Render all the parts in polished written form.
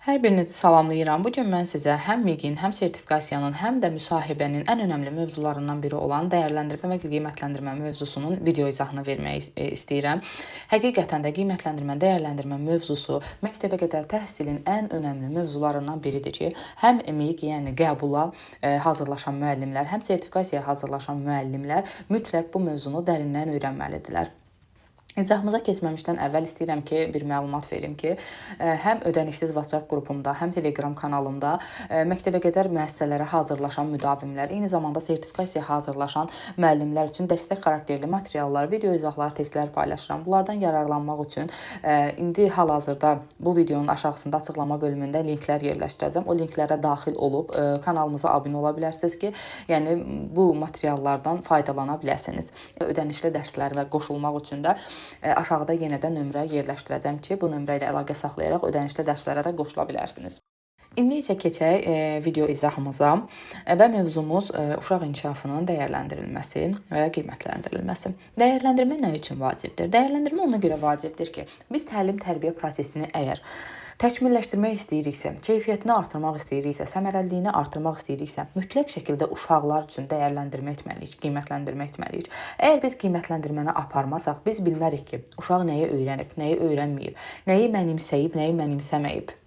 Hər birinizi salamlayıram. Bu gün mən sizə həm MİQ-in, həm sertifikasiyanın, həm də müsahibənin ən önəmli mövzularından biri olan dəyərləndirmə və qiymətləndirmə mövzusunun video izahını vermək istəyirəm. Həqiqətən də qiymətləndirmə, dəyərləndirmə mövzusu məktəbə qədər təhsilin ən önəmli mövzularından biridir ki, həm MİQ, yəni qəbula hazırlaşan müəllimlər, həm sertifikasiyaya hazırlaşan müəllimlər mütləq bu mövzunu dərindən öyrənməlidirlər. İzahımıza keçməmişdən əvvəl istəyirəm ki, bir məlumat verim ki, həm ödənişsiz WhatsApp qrupumda, həm Telegram kanalımda məktəbəqədər müəssisələrə hazırlaşan müdavimlər, eyni zamanda sertifikasiyaya hazırlaşan müəllimlər üçün dəstək xarakterli materiallar, video izahlar, testlər paylaşıram. Bunlardan yararlanmaq üçün indi hal-hazırda bu videonun aşağısında açıqlama bölümündə linklər yerləşdirəcəm. O linklərə daxil olub kanalımıza abunə ola bilərsiniz ki, yəni bu materiallardan faydalana biləsiniz. Ödənişli dərslərə qoşulmaq üçün də aşağıda yenə də nömrə yerləşdirəcəm ki, bu nömrə ilə əlaqə saxlayaraq ödənişli dərslərə də qoşula bilərsiniz. İndi isə keçək video izahımıza və mövzumuz uşaq inkişafının dəyərləndirilməsi və qiymətləndirilməsi. Dəyərləndirmə nə üçün vacibdir? Dəyərləndirmə ona görə vacibdir ki, biz təlim-tərbiyə prosesini əgər təkmilləşdirmək istəyiriksə, keyfiyyətini artırmaq istəyiriksə, səmərəliliyini artırmaq istəyiriksə, mütləq şəkildə uşaqlar üçün dəyərləndirmə etməliyik, qiymətləndirmə etməliyik. Əgər biz qiymətləndirməni aparmasaq, biz bilmərik ki, uşaq nəyi öyrənib, nəyi öyrənməyib, nəyi mənimsəyib, nəyi mənimsəməyib.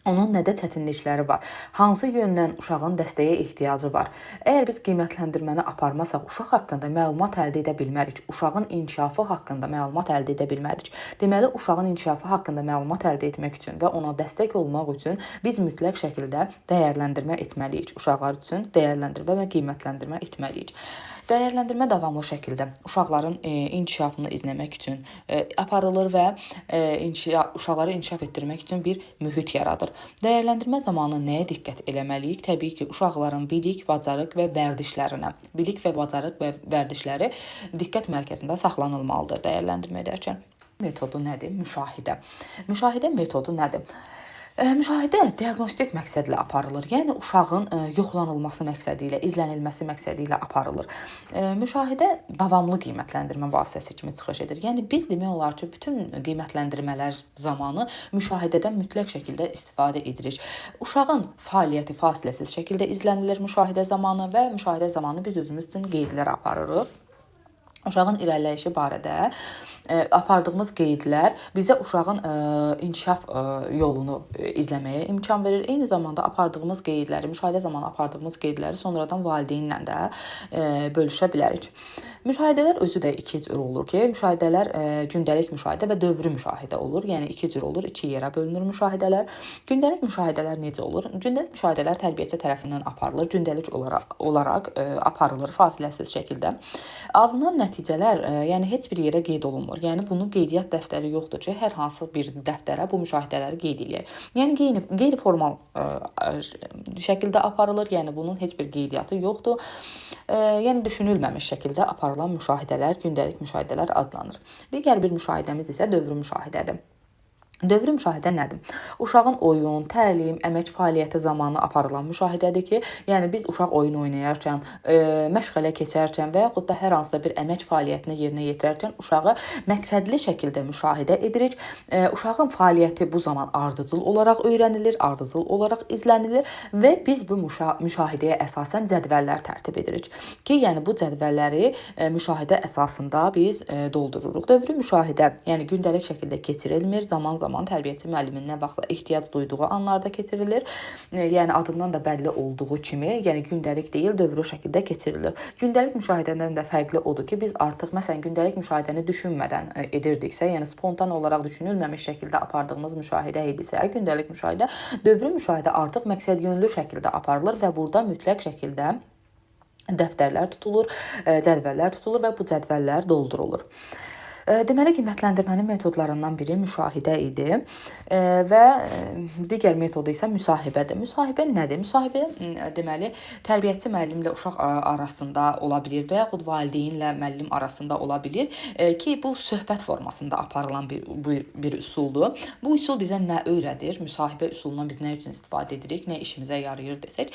Onun nədə çətinlikləri var? Hansı yöndən uşağın dəstəyə ehtiyacı var? Əgər biz qiymətləndirməni aparmasaq, uşaq haqqında məlumat əldə edə bilmərik. Uşağın inkişafı haqqında məlumat əldə edə bilmərik. Deməli, uşağın inkişafı haqqında məlumat əldə etmək üçün və ona dəstək olmaq üçün biz mütləq şəkildə dəyərləndirmə etməliyik. Uşaqlar üçün dəyərləndirmə və qiymətləndirmə etməliyik. Dəyərləndirmə davamlı şəkildə uşaqların inkişafını izləmək üçün aparılır və uşaqları inkişaf etdirmək üçün bir mühit yaradır. Dəyərləndirmə zamanı nəyə diqqət eləməliyik? Təbii ki, uşaqların bilik, bacarıq və vərdişlərinə. Bilik və bacarıq və vərdişləri diqqət mərkəzində saxlanılmalıdır dəyərləndirmə edərkən. Metodu nədir? Müşahidə. Müşahidə metodu nədir? Müşahidə diaqnostik məqsədlə aparılır. Yəni uşağın yoxlanılması məqsədi ilə, izlənilməsi məqsədi ilə aparılır. Müşahidə davamlı qiymətləndirmə vasitəsi kimi çıxış edir. Yəni biz demək olar ki, bütün qiymətləndirmələr zamanı müşahidədən mütləq şəkildə istifadə edirik. Uşağın fəaliyyəti fasiləsiz şəkildə izlənilir müşahidə zamanı və müşahidə zamanı biz özümüz üçün qeydlər aparırıq. Uşağın irəliləyişi barədə apardığımız qeydlər bizə uşağın inkişaf yolunu izləməyə imkan verir. Eyni zamanda apardığımız qeydləri, müşahidə zamanı apardığımız qeydləri sonradan valideynlə də bölüşə bilərik. Müşahidələr özü də iki cür olur ki, müşahidələr gündəlik müşahidə və dövrü müşahidə olur. Yəni iki cür olur, iki yerə bölünür müşahidələr. Gündəlik müşahidələr necə olur? Gündəlik müşahidələr tərbiyəçi tərəfindən aparılır, gündəlik olaraq aparılır fasiləsiz şəkildə. Alınan nəticələr, yəni heç bir yerə qeyd olunmur. Yəni bunun qeydiyyat dəftəri yoxdur ki, hər hansı bir dəftərə bu müşahidələri qeyd eləyək. Yəni qeyri-formal şəkildə aparılır, yəni bunun heç bir qeydiyyatı yoxdur. Yəni düşünülməmiş şəkildə aparılan müşahidələr, gündəlik müşahidələr adlanır. Digər bir müşahidəmiz isə dövrü müşahidədir. Dövrü müşahidə nədir? Uşağın oyun, təlim, əmək fəaliyyəti zamanı aparılan müşahidədir ki, yəni biz uşaq oyun oynayarkən, məşğələ keçərkən və yaxud da hər hansısa bir əmək fəaliyyətini yerinə yetirərkən uşağı məqsədli şəkildə müşahidə edirik. Uşağın fəaliyyəti bu zaman ardıcıl olaraq öyrənilir, ardıcıl olaraq izlənilir və biz bu müşahidəyə əsasən cədvəllər tərtib edirik ki, yəni bu cədvəlləri müşahidə əsasında biz doldururuq. Dövrü müşahidə, yəni gündəlik şəkildə keçirilmir, zaman tərbiyəçi müəllimin nə vaxtla ehtiyac duyduğu anlarda keçirilir. Yəni adından da bəlli olduğu kimi, yəni gündəlik deyil, dövrü şəkildə keçirilir. Gündəlik müşahidədən də fərqli odur ki, biz artıq məsələn gündəlik müşahidəni düşünmədən edirdiksə, yəni spontan olaraq düşünülməmiş şəkildə apardığımız müşahidə idisə, gündəlik müşahidə, dövrü müşahidə artıq məqsədyönlü şəkildə aparılır və burada mütləq şəkildə dəftərlər tutulur, cədvəllər tutulur və bu cədvəllər doldurulur. Deməli, qiymətləndirmənin metodlarından biri müşahidə idi və digər metodu isə müsahibədir. Müsahibə nədir? Müsahibə deməli, tərbiyəçi müəllimlə uşaq arasında ola bilir və yaxud valideynlə müəllim arasında ola bilir ki, bu söhbət formasında aparılan bir üsuldur. Bu üsul bizə nə öyrədir? Müsahibə üsulundan biz nə üçün istifadə edirik, nə işimizə yarayır desək,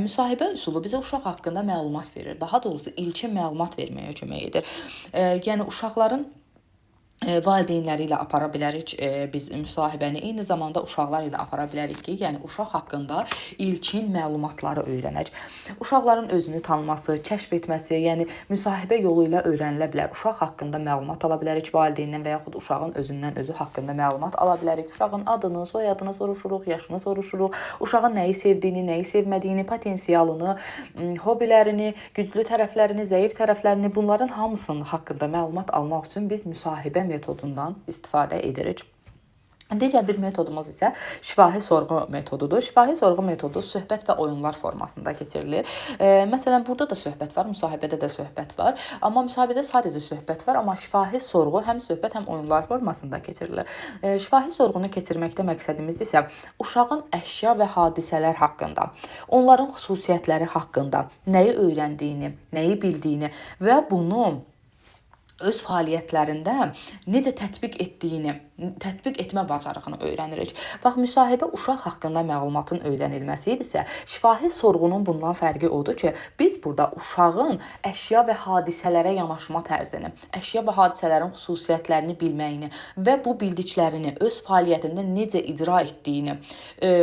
müsahibə üsulu bizə uşaq haqqında məlumat verir. Daha doğrusu ilkin məlumat verməyə kömək edir. Yəni uşaqların Valideynləri ilə apara bilərik biz müsahibəni, eyni zamanda uşaqlar ilə apara bilərik ki, yəni uşaq haqqında ilkin məlumatları öyrənək. Uşaqların özünü tanıması, kəşf etməsi, yəni müsahibə yolu ilə öyrənilə bilər. Uşaq haqqında məlumat ala bilərik valideyndən və yaxud uşağın özündən özü haqqında məlumat ala bilərik. Uşağın adını, soyadını soruşuruq, yaşını soruşuruq, uşağın nəyi sevdiyini, nəyi sevmədiyini, potensialını, hobilərini, güclü tərəflərini, zəif tərəflərini, bunların hamısının haqqında məlumat almaq üçün biz müsahibə metodundan istifadə edirik. Digər bir metodumuz isə şifahi sorğu metodudur. Şifahi sorğu metodu söhbət və oyunlar formasında keçirilir. Məsələn, burada da söhbət var, müsahibədə də söhbət var. Amma müsahibədə sadəcə söhbət var, amma şifahi sorğu həm söhbət, həm oyunlar formasında keçirilir. Şifahi sorğunu keçirməkdə məqsədimiz isə uşağın əşya və hadisələr haqqında, onların xüsusiyyətləri haqqında, nəyi öyrəndiyini, nəyi bildiyini və bunu öz fəaliyyətlərində necə tətbiq etdiyini, tətbiq etmə bacarığını öyrənirik. Bax, müsahibə uşaq haqqında məlumatın öyrənilməsi idisə, şifahi sorğunun bundan fərqi odur ki, biz burada uşağın əşya və hadisələrə yanaşma tərzini, əşya və hadisələrin xüsusiyyətlərini bilməyini və bu bildiklərini öz fəaliyyətində necə icra etdiyini,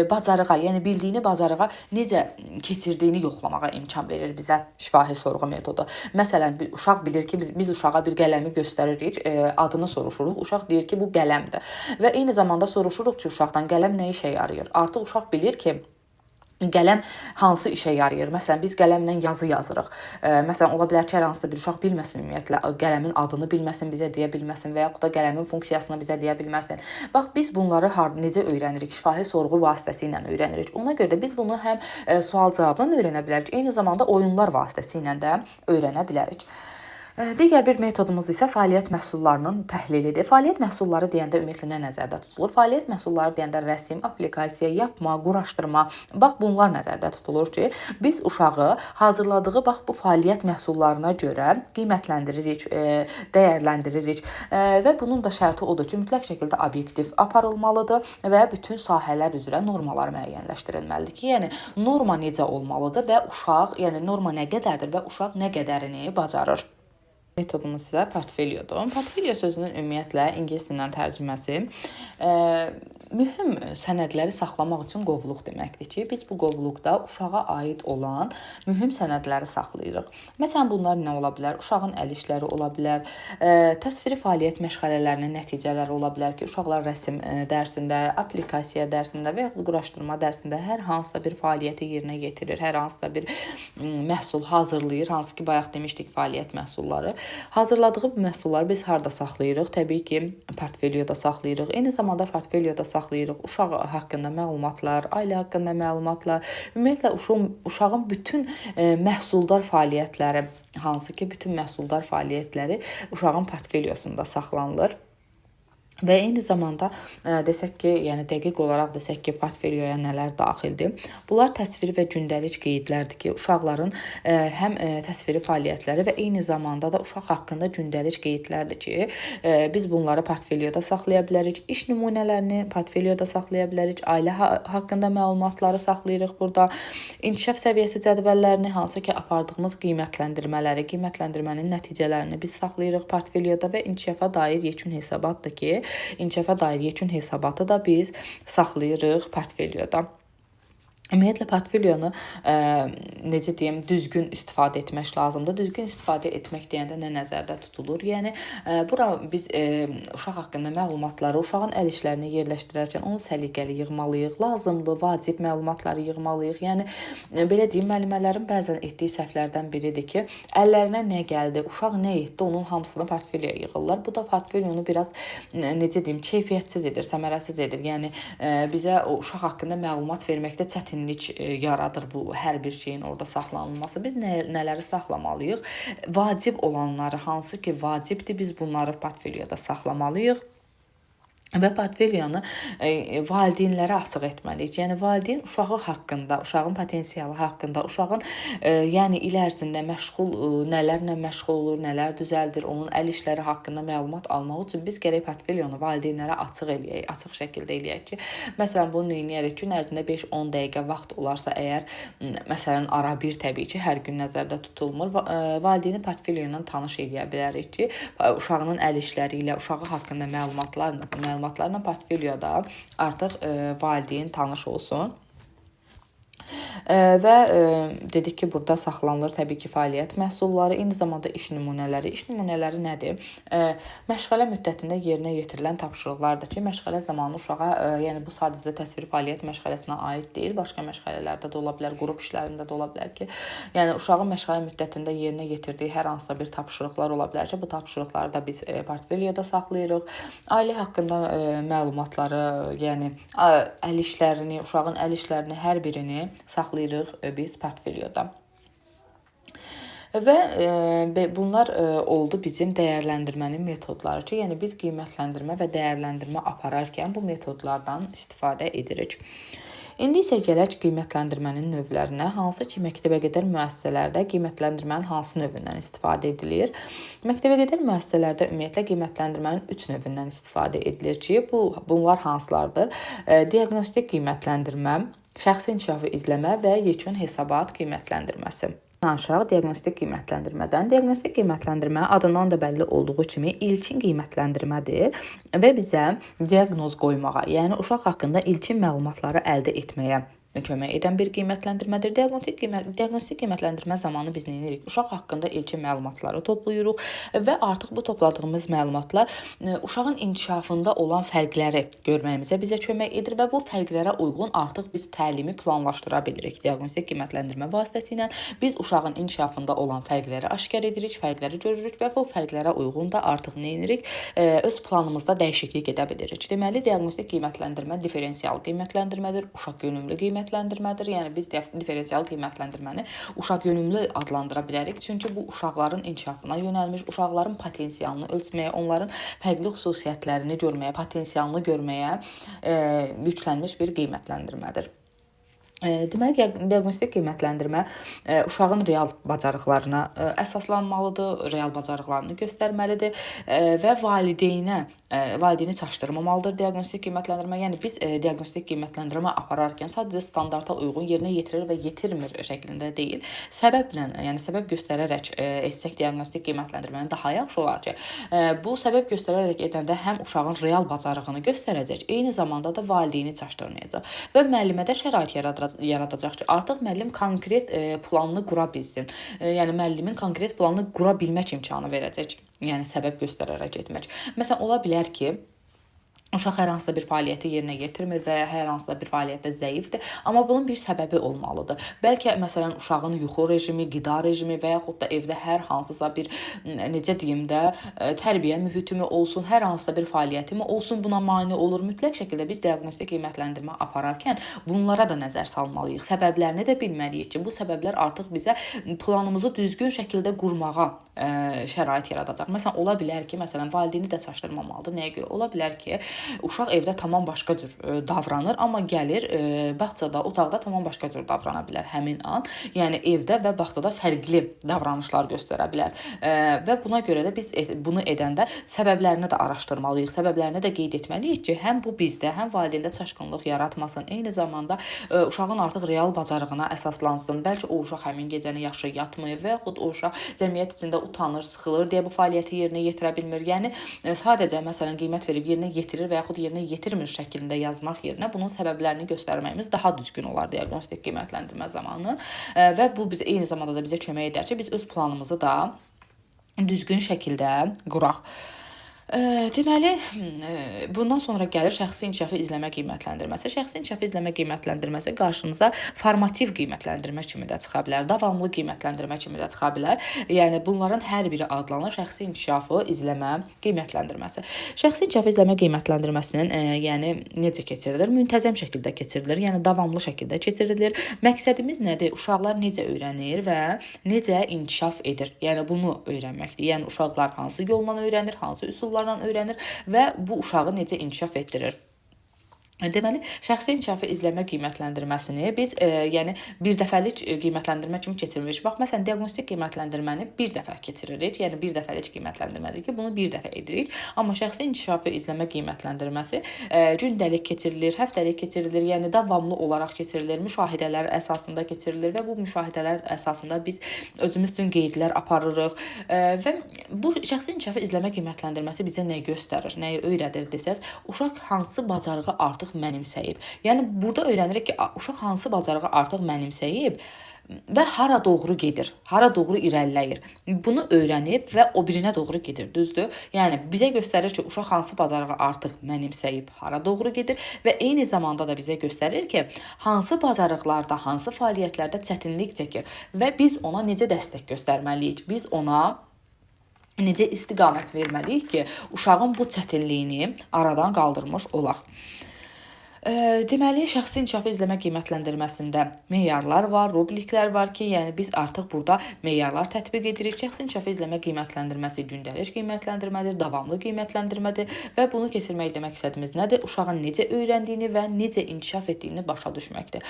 bacarığa, yəni bildiyini bacarığa necə keçirdiyini yoxlamağa imkan verir bizə şifahi sorğu metodu. Məsələn, uşaq bilir ki, biz uşağa bir qələmi göstəririk, adını soruşuruq. Uşaq deyir ki, bu qələmdir. Və eyni zamanda soruşuruq ki, uşaqdan qələm nə işə yarayır? Artıq uşaq bilir ki, qələm hansı işə yarayır? Məsələn, biz qələmlə yazı yazırıq. Məsələn, ola bilər ki, hər hansısa bir uşaq bilməsin ümumiyyətlə, qələmin adını bilməsin, bizə deyə bilməsin və yaxud da qələmin funksiyasını bizə deyə bilməsin. Bax, biz bunları necə öyrənirik? Şifahi sorğu vasitəsilə öyrənirik. Ona görə də biz bunu həm sual-cavabdan öyrənə bilərik, eyni zamanda oyunlar vasitəsilə də öyrənə bilərik. Digər bir metodumuz isə fəaliyyət məhsullarının təhlilidir. Fəaliyyət məhsulları deyəndə ümumiyyətlə nə nəzərdə tutulur? Fəaliyyət məhsulları deyəndə rəsm, aplikasiya, yapma, quraşdırma, bax bunlar nəzərdə tutulur ki, biz uşağı hazırladığı bax bu fəaliyyət məhsullarına görə qiymətləndiririk, dəyərləndiririk və bunun da şərti odur ki, mütləq şəkildə obyektiv aparılmalıdır və bütün sahələr üzrə normalar müəyyənləşdirilməlidir ki, yəni norma necə olmalıdır və uşaq, yəni norma nə qədərdir və uşaq nə qədərini bacarır. Metodumuz isə portfoliodur. Portfolio sözünün ümumiyyətlə ingilis dilindən tərcüməsi mühüm sənədləri saxlamaq üçün qovluq deməkdir ki, biz bu qovluqda uşağa aid olan mühüm sənədləri saxlayırıq. Məsələn, bunlar nə ola bilər? Uşağın əl işləri ola bilər, təsviri fəaliyyət məşğələlərinin nəticələri ola bilər ki, uşaqlar rəsm dərsində, aplikasiya dərsində və yaxud quraşdırma dərsində hər hansısa bir fəaliyyəti yerinə yetirir, hər hansısa bir məhsul hazırlayır, hansı ki, bayaq demişdik fəaliyyət məhsulları. Hazırladığı bu məhsulları biz harda saxlayırıq? Təbii ki, portfolioda saxlayırıq. Eyni zamanda portfolioda saxlayırıq uşaq haqqında məlumatlar, ailə haqqında məlumatlar, ümumiyyətlə uşağın bütün məhsuldar fəaliyyətləri, hansı ki, bütün məhsuldar fəaliyyətləri uşağın portfoliosunda saxlanılır. Və eyni zamanda desək ki, yəni dəqiq olaraq desək ki, portfolioya nələr daxildir? Bunlar təsviri və gündəlik qeydlərdir ki, uşaqların həm təsviri fəaliyyətləri və eyni zamanda da uşaq haqqında gündəlik qeydlərdir ki, biz bunları portfolioda saxlaya bilərik, iş nümunələrini portfolioda saxlaya bilərik, ailə haqqında məlumatları saxlayırıq burada, inkişaf səviyyəsi cədvəllərini, hansı ki, apardığımız qiymətləndirmələri, qiymətləndirmənin nəticələrini biz saxlayırıq portfolioda və inkişafa dair yekun hesabatdır ki, İnkişafa dair yekun hesabatı da biz saxlayırıq portfolioda. Ümumiyyətlə, portfolionu necə deyim, düzgün istifadə etmək lazımdır. Düzgün istifadə etmək deyəndə nə nəzərdə tutulur? Yəni, bura biz uşaq haqqında məlumatları, uşağın əl işlərini yerləşdirərkən onu səliqəli yığmalıyıq, lazımlı, vacib məlumatları yığmalıyıq. Yəni, belə deyim, müəllimələrin bəzən etdiyi səhvlərdən biridir ki, əllərinə nə gəldi, uşaq nə etdi, onun hamısını portfolioya yığırlar. Bu da portfolionu biraz, necə deyim, keyfiyyətsiz edir, səmərəsiz edir. Yəni, bizə o uşaq haqqında məlumat verməkdə çətinlik yaradır bu hər bir şeyin orada saxlanılması. Biz nələri saxlamalıyıq? Vacib olanları, hansı ki vacibdir, biz bunları portfolioda saxlamalıyıq. Və portfoliyonu valideynlərə açıq etməliyik. Yəni valideyn uşağı haqqında, uşağın potensialı haqqında, uşağın yəni il ərzində nələrlə məşğul olur, nələr düzəldir, onun əl işləri haqqında məlumat almaq üçün biz gərək portfoliyonu valideynlərə açıq eləyək, açıq şəkildə eləyək ki, məsələn bunu eləyərək gün ərzində 5-10 dəqiqə vaxt olarsa əgər, məsələn ara bir təbii ki, hər gün nəzərdə tutulmur, valideyni portfoliyonla tanış eləyə bilərik ki, uşağının əl işləri ilə, uşağı haqqında məlumatlarla portfolyoda artıq valideyn tanış olsun. Və dedik ki, burada saxlanılır təbii ki, fəaliyyət məhsulları, eyni zamanda iş nümunələri. İş nümunələri nədir? Məşğələ müddətində yerinə yetirilən tapşırıqlardır ki, məşğələ zamanı uşağa, yəni bu sadəcə təsviri fəaliyyət məşğələsinə aid deyil, başqa məşğələlərdə də ola bilər, qrup işlərində də ola bilər ki, yəni uşağın məşğələ müddətində yerinə yetirdiyi hər hansısa bir tapşırıqlar ola bilər ki, bu tapşırıqları da biz portfolyoda saxlayırıq. Ailə haqqında məlumatları, yəni əl işlərini, uşağın əl işlərini hər birini saxlayırıq biz portfolyoda. Və bunlar oldu bizim dəyərləndirmənin metodları ki, yəni biz qiymətləndirmə və dəyərləndirmə apararkən bu metodlardan istifadə edirik. İndi isə gələk qiymətləndirmənin növlərinə. Hansı ki, məktəbəqədər müəssisələrdə qiymətləndirmənin hansı növündən istifadə edilir? Məktəbəqədər müəssisələrdə ümumiyyətlə qiymətləndirmənin 3 növündən istifadə edilir ki, bunlar hansılardır? Diaqnostik qiymətləndirmə, şəxsi inkişafı izləmə və yekun hesabat qiymətləndirməsi. Danışaq diaqnostik qiymətləndirmədən. Diaqnostik qiymətləndirmə adından da bəlli olduğu kimi ilkin qiymətləndirmədir və bizə diaqnoz qoymağa, yəni uşaq haqqında ilkin məlumatları əldə etməyə kömək edən bir qiymətləndirmədir. Diaqnostik qiymətləndirmə zamanı biz nə edirik? Uşaq haqqında ilkin məlumatları toplayırıq və artıq bu topladığımız məlumatlar uşağın inkişafında olan fərqləri görməyimizə bizə kömək edir və bu fərqlərə uyğun artıq biz təlimi planlaşdıra bilirik. Diaqnostik qiymətləndirmə vasitəsilə biz uşağın inkişafında olan fərqləri aşkar edirik, fərqləri görürük və bu fərqlərə uyğun da artıq nə edirik? Öz planımızda dəyişiklik edə bilirik. Deməli, diaqnostik qiymətləndirmə diferensial qiymətləndirmədir, uşaq yönümlü qiymətləndirmədir. Yəni biz diferensial qiymətləndirməni uşaq yönümlü adlandıra bilərik. Çünki bu uşaqların inkişafına yönəlmiş, uşaqların potensialını ölçməyə, onların fərqli xüsusiyyətlərini görməyə, potensialını görməyə yüklənmiş bir qiymətləndirmədir. Deməli, diaqnostik qiymətləndirmə uşağın real bacarıqlarına əsaslanmalıdır, real bacarıqlarını göstərməlidir və valideyni çaşdırmamalıdır diaqnostik qiymətləndirmə. Yəni biz diaqnostik qiymətləndirmə apararkən sadəcə standarta uyğun yerinə yetirir və yetirmir şəklində deyil. Səbəblə, yəni səbəb göstərərək etsək diaqnostik qiymətləndirməni daha yaxşı olar ki, bu səbəb göstərərək edəndə həm uşağın real bacarığını göstərəcək, eyni zamanda da valideyni çaşdırmayacaq və müəllimədə şərait yaradacaq ki, artıq müəllim konkret planını qura bilsin. Yəni müəllimin konkret planını qura bilmək imkanı verəcək. Yəni səbəb göstərərək etmək. Məsələn, ola bilər ki, uşaq hər hansısa bir fəaliyyəti yerinə yetirmir və ya hər hansısa bir fəaliyyətdə zəifdir, amma bunun bir səbəbi olmalıdır. Bəlkə məsələn uşağın yuxu rejimi, qida rejimi və yaxud da evdə hər hansısa bir necə deyim də tərbiyə mühitimi olsun, hər hansısa bir fəaliyyətimi olsun, buna mane olur. Mütləq şəkildə biz diaqnostik qiymətləndirmə apararkən bunlara da nəzər salmalıyıq. Səbəblərini də bilməliyik ki, bu səbəblər artıq bizə planımızı düzgün şəkildə qurmağa şərait yaradacaq. Məsələn, ola bilər ki, valideyni də çaşdırmamalıdır. Nəyə görə? Ola bilər ki, uşaq evdə tamam başqa cür davranır, amma gəlir bağçada, otaqda tamam başqa cür davrana bilər həmin an. Yəni evdə və bağçada fərqli davranışlar göstərə bilər. Və buna görə də biz bunu edəndə səbəblərini də araşdırmalıyıq, səbəblərini də qeyd etməliyik ki, həm bu bizdə, həm valideyndə çaşqınlıq yaratmasın, eyni zamanda uşağın artıq real bacarığına əsaslansın. Bəlkə o uşaq həmin gecəni yaxşı yatmayıb və yaxud o uşaq cəmiyyət içində utanır, sıxılır deyə bu fəaliyyəti yerinə yetirə bilmir. Yəni sadəcə məsələn qiymət verib yerinə yetirir və yaxud yerinə yetirmir şəklində yazmaq yerinə bunun səbəblərini göstərməyimiz daha düzgün olar diaqnostik qiymətləndirmə zamanı və bu bizə eyni zamanda da bizə kömək edər ki, biz öz planımızı da düzgün şəkildə quraq. Deməli, bundan sonra gəlir şəxsi inkişafı izləmə qiymətləndirməsi. Şəxsi inkişafı izləmə qiymətləndirməsi qarşınıza formativ qiymətləndirmə kimi də çıxa bilər, davamlı qiymətləndirmə kimi də çıxa bilər. Yəni bunların hər biri adlanır şəxsi inkişafı izləmə qiymətləndirməsi. Şəxsi inkişafı izləmə qiymətləndirməsinin yəni necə keçirilir? Müntəzəm şəkildə keçirilir, yəni davamlı şəkildə keçirilir. Məqsədimiz nədir? Uşaqlar necə öyrənir və necə inkişaf edir? Yəni bunu öyrənməkdir. Yəni uşaqlar hansı yolla öyrənir, hansı üsulla üsullarla öyrənir və bu uşağı necə inkişaf etdirir. Deməli, şəxsi inkişafı izləmə qiymətləndirməsini biz yəni bir dəfəlik qiymətləndirmə kimi keçirmirik. Bax, məsələn, diaqnostik qiymətləndirməni bir dəfə keçiririk. Yəni bir dəfəlik qiymətləndirmədir ki, bunu bir dəfə edirik. Amma şəxsi inkişafı izləmə qiymətləndirməsi gündəlik keçirilir, həftəlik keçirilir, yəni davamlı olaraq keçirilir, müşahidələr əsasında keçirilir və bu müşahidələr əsasında biz özümüz üçün qeydlər aparırıq və bu şəxsi inkişafı izləmə qiymətləndirməsi bizə nə göstərir, nəyi öyrədir desəz, uşaq hansı bacarığı artıq mənimsəyib. Yəni burada öyrənirik ki, uşaq hansı bacarığı artıq mənimsəyib və hara doğru gedir, hara doğru irəliləyir. Bunu öyrənib və o birinə doğru gedir, düzdür? Yəni bizə göstərir ki, uşaq hansı bacarığı artıq mənimsəyib, hara doğru gedir və eyni zamanda da bizə göstərir ki, hansı bacarıqlarda, hansı fəaliyyətlərdə çətinlik çəkir və biz ona necə dəstək göstərməliyik? Biz ona necə istiqamət verməliyik ki, uşağın bu çətinliyini aradan qaldırmış olaq. Deməli, şəxsi inkişafı izləmə qiymətləndirməsində meyarlar var, rubriklər var ki, yəni biz artıq burada meyarlar tətbiq edirik. Şəxsi inkişafı izləmə qiymətləndirməsi gündəlik qiymətləndirmədir, davamlı qiymətləndirmədir və bunu keçirməkdə məqsədimiz nədir? Uşağın necə öyrəndiyini və necə inkişaf etdiyini başa düşməkdir.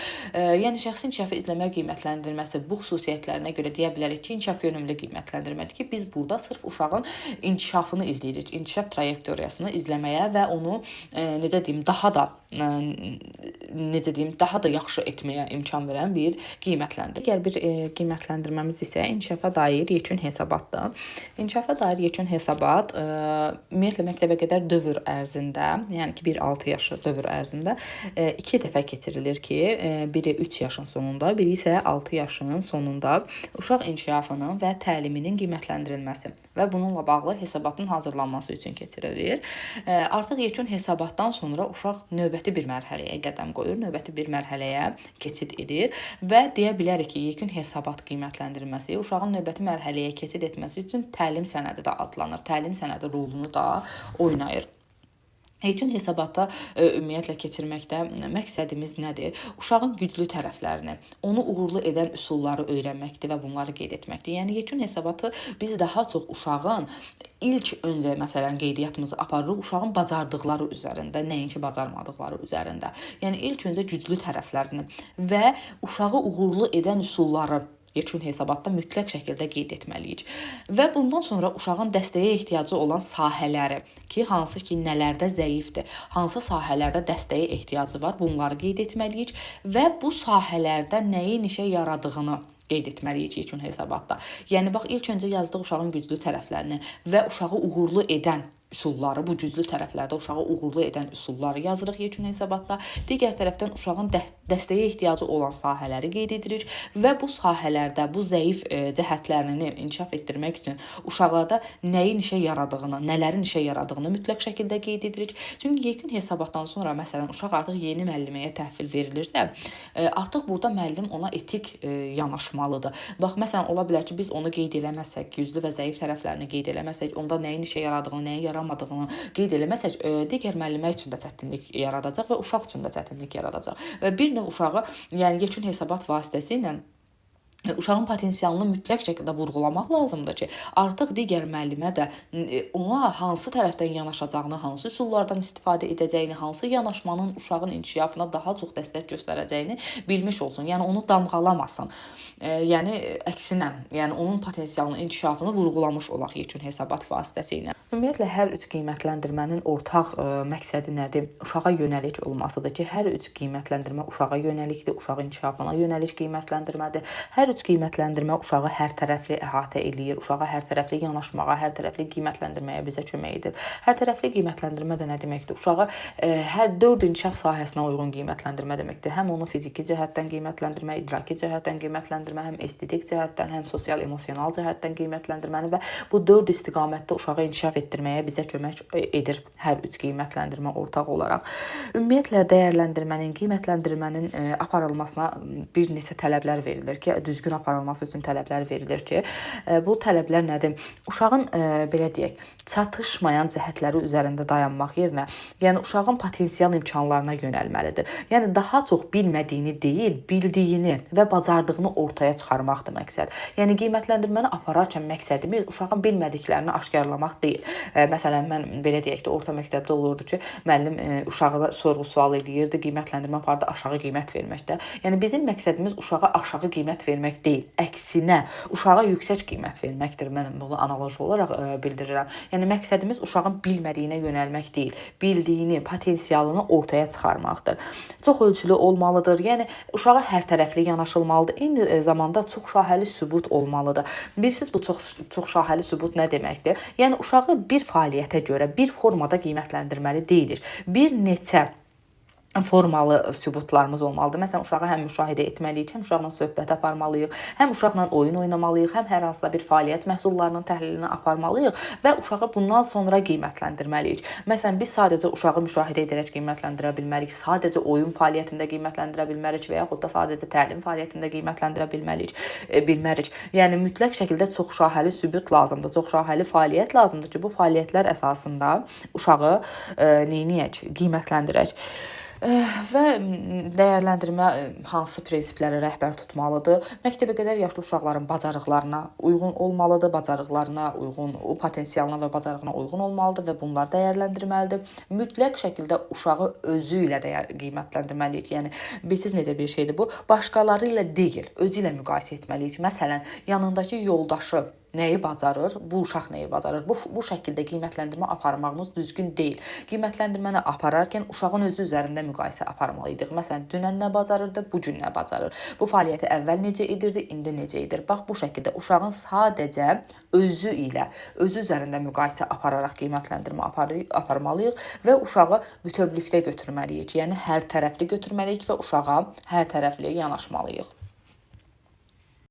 Yəni şəxsi inkişafı izləmə qiymətləndirməsi bu xüsusiyyətlərinə görə deyə bilərik ki, inkişaf yönümlü qiymətləndirmədir ki, biz burada sırf uşağın inkişafını izləyirik, inkişaf trayektoriyasını izləməyə və onu necə deyim, daha da yaxşı etməyə imkan verən bir qiymətləndirici. Digər bir qiymətləndirməmiz isə inkişafa dair yekun hesabatdır. İnkişafa dair yekun hesabat ümumiyyətlə məktəbə qədər dövr ərzində, yəni ki 1-6 yaş dövr ərzində 2 dəfə keçirilir ki, biri 3 yaşın sonunda, biri isə 6 yaşının sonunda uşaq inkişafının və təliminin qiymətləndirilməsi və bununla bağlı hesabatın hazırlanması üçün keçirilir. Artıq yekun hesabatdan sonra uşaq növbəti bir mərhələyə qədəm qoyur, növbəti bir mərhələyə keçid edir və deyə bilərik ki, yekun hesabat qiymətləndirilməsi uşağın növbəti mərhələyə keçid etməsi üçün təlim sənədi də adlanır. Təlim sənədi rolunu da oynayır. Yekun hesabata ümumiyyətlə keçirməkdə məqsədimiz nədir? Uşağın güclü tərəflərini, onu uğurlu edən üsulları öyrənməkdir və bunları qeyd etməkdir. Yəni yekun hesabatı biz daha çox uşağın ilk öncə məsələn qeydiyyatımızı aparırıq uşağın bacardıqları üzərində, nəinki bacarmadıqları üzərində. Yəni ilk öncə güclü tərəflərini və uşağı uğurlu edən üsulları yekun hesabatda mütləq şəkildə qeyd etməliyik. Və bundan sonra uşağın dəstəyə ehtiyacı olan sahələri ki, hansı ki nələrdə zəifdir, hansı sahələrdə dəstəyə ehtiyacı var, bunları qeyd etməliyik və bu sahələrdə nəyin işə yaradığını qeyd etməliyik yekun hesabatda. Yəni bax, ilk öncə yazdıq uşağın güclü tərəflərini və uşağı uğurlu edən üsulları, bu güclü tərəflərdə uşağı uğurlu edən üsulları yazırıq yekun hesabatda. Digər tərəfdən uşağın dəstəyə ehtiyacı olan sahələri qeyd edirik və bu sahələrdə bu zəif cəhətlərini inkişaf etdirmək üçün uşaqlarda nəyin işə yaradığını, nələrin işə yaradığını mütləq şəkildə qeyd edirik. Çünki yekun hesabatdan sonra məsələn uşaq artıq yeni müəlliməyə təhvil verilirsə, artıq burada müəllim ona etik yanaşmalıdır. Bax, məsələn, ola bilər ki, biz onu qeyd eləməsək, güclü və zəif tərəflərini qeyd eləməsək, onda nəyin işə yaradığını, nəyin yaramadığını qeyd eləməsək, digər müəllimə üçün də çətinlik yaradacaq və uşaq üçün də çətinlik yaradacaq. Və bir növ uşağı, yəni yekun hesabat vasitəsilə uşağın potensialını mütləq şəkildə vurğulamaq lazımdır ki, artıq digər müəllimə də ona hansı tərəfdən yanaşacağını, hansı üsullardan istifadə edəcəyini, hansı yanaşmanın uşağın inkişafına daha çox dəstək göstərəcəyini bilmiş olsun. Yəni onu damğalamasın. Yəni əksinə, yəni onun potensialını, inkişafını vurğulamış olaq yekun hesabat vasitəsilə. Ümumiyyətlə hər üç qiymətləndirmənin ortaq məqsədi nədir? Uşağa yönəlik olmasıdır ki, hər üç qiymətləndirmə uşağa yönəlikdir, uşağın inkişafına yönəlik qiymətləndirmədir. Hər üç qiymətləndirmə uşağı hər tərəfli əhatə eləyir, uşağa hər tərəfli yanaşmağa, hər tərəfli qiymətləndirməyə bizə kömək edir. Hər tərəfli qiymətləndirmə də nə deməkdir? Uşağı hər 4 inkişaf sahəsinə uyğun qiymətləndirmə deməkdir. Həm onu fiziki cəhətdən qiymətləndirmə, idraki cəhətdən qiymətləndirmə, həm estetik cəhətdən, həm sosial-emosional cəhətdən qiymətləndirməni və bu 4 istiqamətdə uşağı inkişaf etdirməyə bizə kömək edir hər üç qiymətləndirmə ortaq olaraq. Ümumiyyətlə dəyərləndirmənin, qiymətləndirmənin aparılmasına bir neçə tələblər verilir ki, düzgün düzgün aparılması üçün tələblər verilir ki, bu tələblər nədir? Uşağın belə deyək, çatışmayan cəhətləri üzərində dayanmaq yerinə, yəni uşağın potensial imkanlarına yönəlməlidir. Yəni daha çox bilmədiyini deyil, bildiyini və bacardığını ortaya çıxarmaqdır məqsəd. Yəni qiymətləndirməni apararkən məqsədimiz uşağın bilmədiklərini aşkarlamaq deyil. Məsələn, mən belə deyək də, orta məktəbdə olurdu ki, müəllim uşağı sorğu-sual eləyirdi, qiymətləndirmə apardı, aşağı qiymət verməkdə. Yəni bizim məqsədimiz uşağa aşağı qiymət vermək deyil, əksinə uşağa yüksək qiymət verməkdir. Mən bunu analoji olaraq bildirirəm. Yəni məqsədimiz uşağın bilmədiyinə yönəlmək deyil, bildiyini, potensialını ortaya çıxarmaqdır. Çox ölçülü olmalıdır. Yəni uşağa hər tərəfli yanaşılmalıdır. Eyni zamanda çox şahəli sübut olmalıdır. Bilirsiniz bu çox şahəli sübut nə deməkdir? Yəni uşağı bir fəaliyyətə görə, bir formada qiymətləndirməli deyilir. Bir neçə formalı sübutlarımız olmalıdır. Məsələn, uşağı həm müşahidə etməliyik, həm uşaqla söhbət aparmalıyıq, həm uşaqla oyun oynamalıyıq, həm hər hansısa bir fəaliyyət məhsullarının təhlilini aparmalıyıq və uşağı bundan sonra qiymətləndirməliyik. Məsələn, biz sadəcə uşağı müşahidə edərək qiymətləndirə bilmərik, sadəcə oyun fəaliyyətində qiymətləndirə bilmərik və yaxud da sadəcə təlim fəaliyyətində qiymətləndirə bilmərik. Yəni mütləq şəkildə çox şahəli sübut lazımdır, çox şahəli fəaliyyət lazımdır ki, bu fəaliyyətlər əsasında uşağı qiymətləndirək. Və dəyərləndirmə hansı prinsiplərə rəhbər tutmalıdır? Məktəbəqədər yaşlı uşaqların bacarıqlarına uyğun olmalıdır, bacarıqlarına uyğun, o potensialına və bacarığına uyğun olmalıdır və bunlar dəyərləndirməlidir. Mütləq şəkildə uşağı özü ilə qiymətləndirməliyik. Yəni bilirsiniz necə bir şeydir bu? Başqaları ilə deyil, özü ilə müqayisə etməliyik. Məsələn, yanındakı yoldaşı nəyi bacarır, bu uşaq nəyi bacarır? Bu şəkildə qiymətləndirmə aparmağımız düzgün deyil. Qiymətləndirməni apararkən uşağın özü üzərində müqayisə aparmalıydıq. Məsələn, dünən nə bacarırdı, bu gün nə bacarır? Bu fəaliyyəti əvvəl necə edirdi, indi necə edir? Bax, bu şəkildə uşağın sadəcə özü ilə, özü üzərində müqayisə apararaq qiymətləndirmə aparmalıyıq və uşağı bütövlükdə götürməliyik. Yəni, hər tərəfli götürməliyik və uşağa hər tərəfli yanaşmalıyıq.